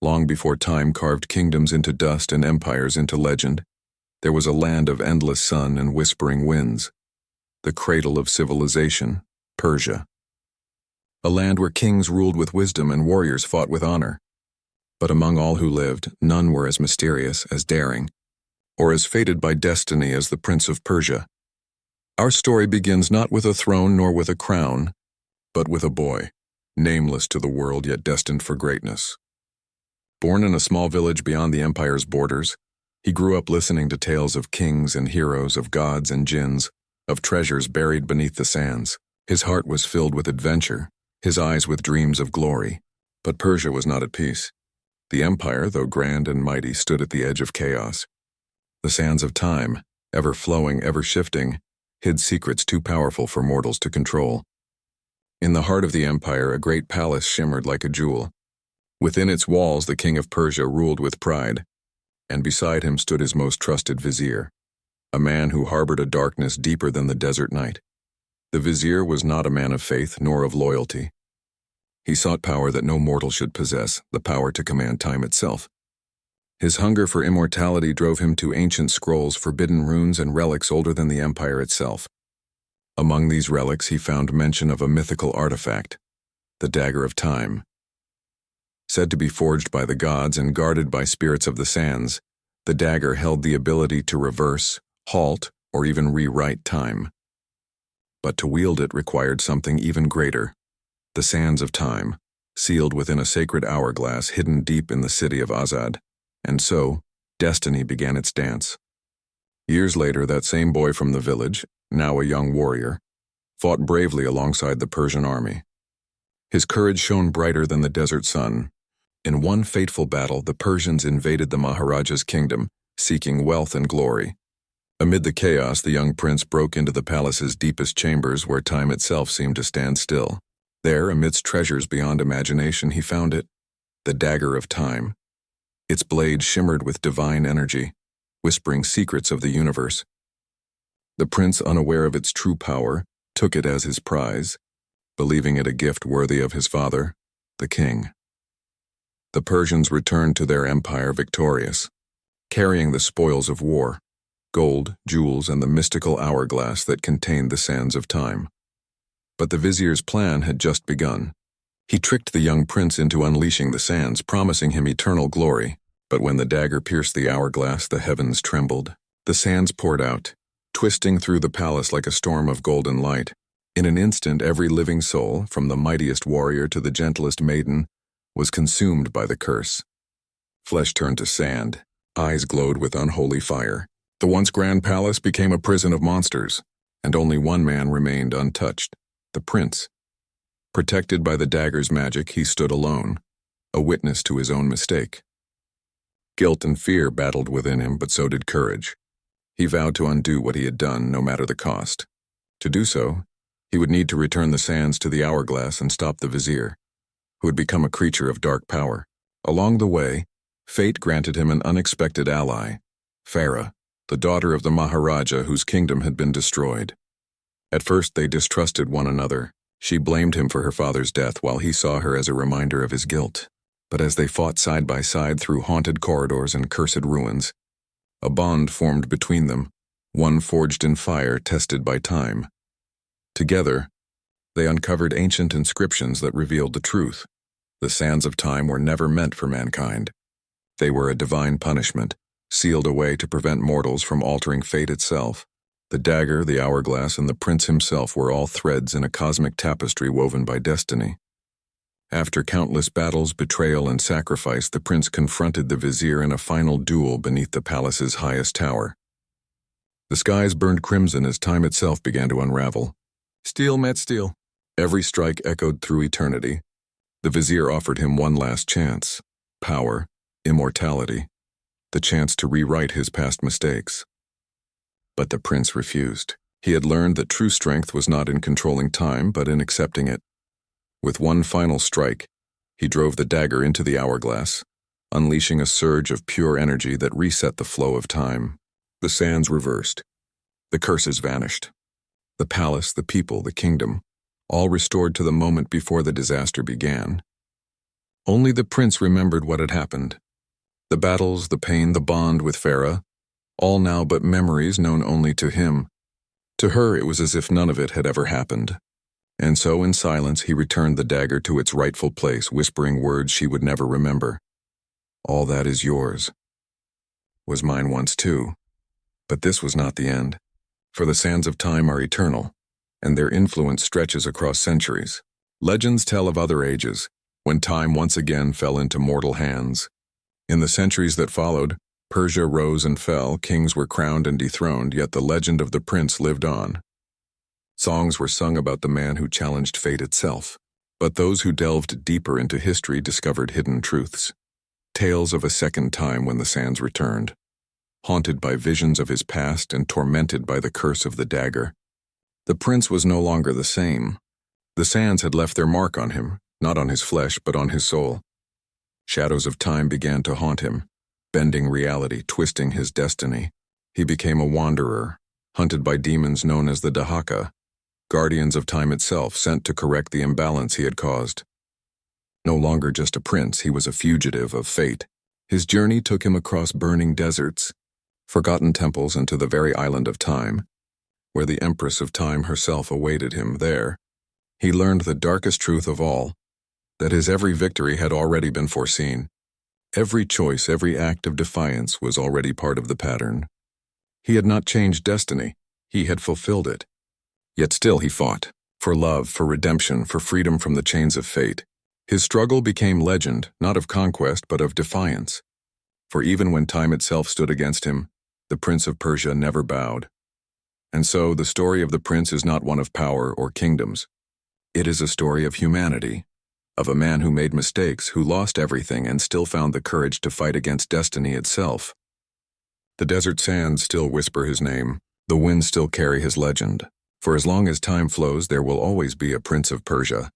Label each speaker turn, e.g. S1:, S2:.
S1: Long before time carved kingdoms into dust and empires into legend, there was a land of endless sun and whispering winds, the cradle of civilization, Persia. A land where kings ruled with wisdom and warriors fought with honor. But among all who lived, none were as mysterious, as daring, or as fated by destiny as the Prince of Persia. Our story begins not with a throne nor with a crown, but with a boy, nameless to the world yet destined for greatness. Born in a small village beyond the empire's borders, he grew up listening to tales of kings and heroes, of gods and jinns, of treasures buried beneath the sands. His heart was filled with adventure, his eyes with dreams of glory. But Persia was not at peace. The empire, though grand and mighty, stood at the edge of chaos. The sands of time, ever flowing, ever shifting, hid secrets too powerful for mortals to control. In the heart of the empire, a great palace shimmered like a jewel. Within its walls, the king of Persia ruled with pride, and beside him stood his most trusted vizier, a man who harbored a darkness deeper than the desert night. The vizier was not a man of faith nor of loyalty. He sought power that no mortal should possess, the power to command time itself. His hunger for immortality drove him to ancient scrolls, forbidden runes, and relics older than the empire itself. Among these relics, he found mention of a mythical artifact, the Dagger of Time. Said to be forged by the gods and guarded by spirits of the sands, the dagger held the ability to reverse, halt, or even rewrite time. But to wield it required something even greater, the sands of time, sealed within a sacred hourglass hidden deep in the city of Azad. And so, destiny began its dance. Years later, that same boy from the village, now a young warrior, fought bravely alongside the Persian army. His courage shone brighter than the desert sun. In one fateful battle, the Persians invaded the Maharaja's kingdom, seeking wealth and glory. Amid the chaos, the young prince broke into the palace's deepest chambers where time itself seemed to stand still. There, amidst treasures beyond imagination, he found it, the Dagger of Time. Its blade shimmered with divine energy, whispering secrets of the universe. The prince, unaware of its true power, took it as his prize, believing it a gift worthy of his father, the king. The Persians returned to their empire victorious, carrying the spoils of war, gold, jewels, and the mystical hourglass that contained the sands of time. But the vizier's plan had just begun. He tricked the young prince into unleashing the sands, promising him eternal glory. But when the dagger pierced the hourglass, the heavens trembled. The sands poured out, twisting through the palace like a storm of golden light. In an instant, every living soul, from the mightiest warrior to the gentlest maiden, was consumed by the curse. Flesh turned to sand, eyes glowed with unholy fire. The once grand palace became a prison of monsters, and only one man remained untouched, the prince. Protected by the dagger's magic, he stood alone, a witness to his own mistake. Guilt and fear battled within him, but so did courage. He vowed to undo what he had done, no matter the cost. To do so, he would need to return the sands to the hourglass and stop the vizier, who had become a creature of dark power. Along the way, fate granted him an unexpected ally, Farah, the daughter of the Maharaja whose kingdom had been destroyed. At first they distrusted one another. She blamed him for her father's death while he saw her as a reminder of his guilt. But as they fought side by side through haunted corridors and cursed ruins, a bond formed between them, one forged in fire, tested by time. Together, they uncovered ancient inscriptions that revealed the truth. The sands of time were never meant for mankind. They were a divine punishment, sealed away to prevent mortals from altering fate itself. The dagger, the hourglass, and the prince himself were all threads in a cosmic tapestry woven by destiny. After countless battles, betrayal, and sacrifice, the prince confronted the vizier in a final duel beneath the palace's highest tower. The skies burned crimson as time itself began to unravel. Steel met steel. Every strike echoed through eternity. The vizier offered him one last chance: power, immortality, the chance to rewrite his past mistakes. But the prince refused. He had learned that true strength was not in controlling time, but in accepting it. With one final strike, he drove the dagger into the hourglass, unleashing a surge of pure energy that reset the flow of time. The sands reversed. The curses vanished. The palace, the people, the kingdom, all restored to the moment before the disaster began. Only the prince remembered what had happened. The battles, the pain, the bond with Farah, all now but memories known only to him. To her it was as if none of it had ever happened. And so in silence he returned the dagger to its rightful place, whispering words she would never remember. "All that is yours. Was mine once too." But this was not the end. For the sands of time are eternal, and their influence stretches across centuries. Legends tell of other ages, when time once again fell into mortal hands. In the centuries that followed, Persia rose and fell, kings were crowned and dethroned, yet the legend of the prince lived on. Songs were sung about the man who challenged fate itself, but those who delved deeper into history discovered hidden truths. Tales of a second time when the sands returned, haunted by visions of his past and tormented by the curse of the dagger. The prince was no longer the same. The sands had left their mark on him, not on his flesh but on his soul. Shadows of time began to haunt him, bending reality, twisting his destiny. He became a wanderer, hunted by demons known as the Dahaka, guardians of time itself sent to correct the imbalance he had caused. No longer just a prince, he was a fugitive of fate. His journey took him across burning deserts, forgotten temples, and to the very island of time, where the Empress of Time herself awaited him. There, he learned the darkest truth of all, that his every victory had already been foreseen. Every choice, every act of defiance was already part of the pattern. He had not changed destiny, he had fulfilled it. Yet still he fought, for love, for redemption, for freedom from the chains of fate. His struggle became legend, not of conquest but of defiance. For even when time itself stood against him, the Prince of Persia never bowed. And so the story of the prince is not one of power or kingdoms. It is a story of humanity, of a man who made mistakes, who lost everything and still found the courage to fight against destiny itself. The desert sands still whisper his name, the winds still carry his legend. For as long as time flows, there will always be a Prince of Persia,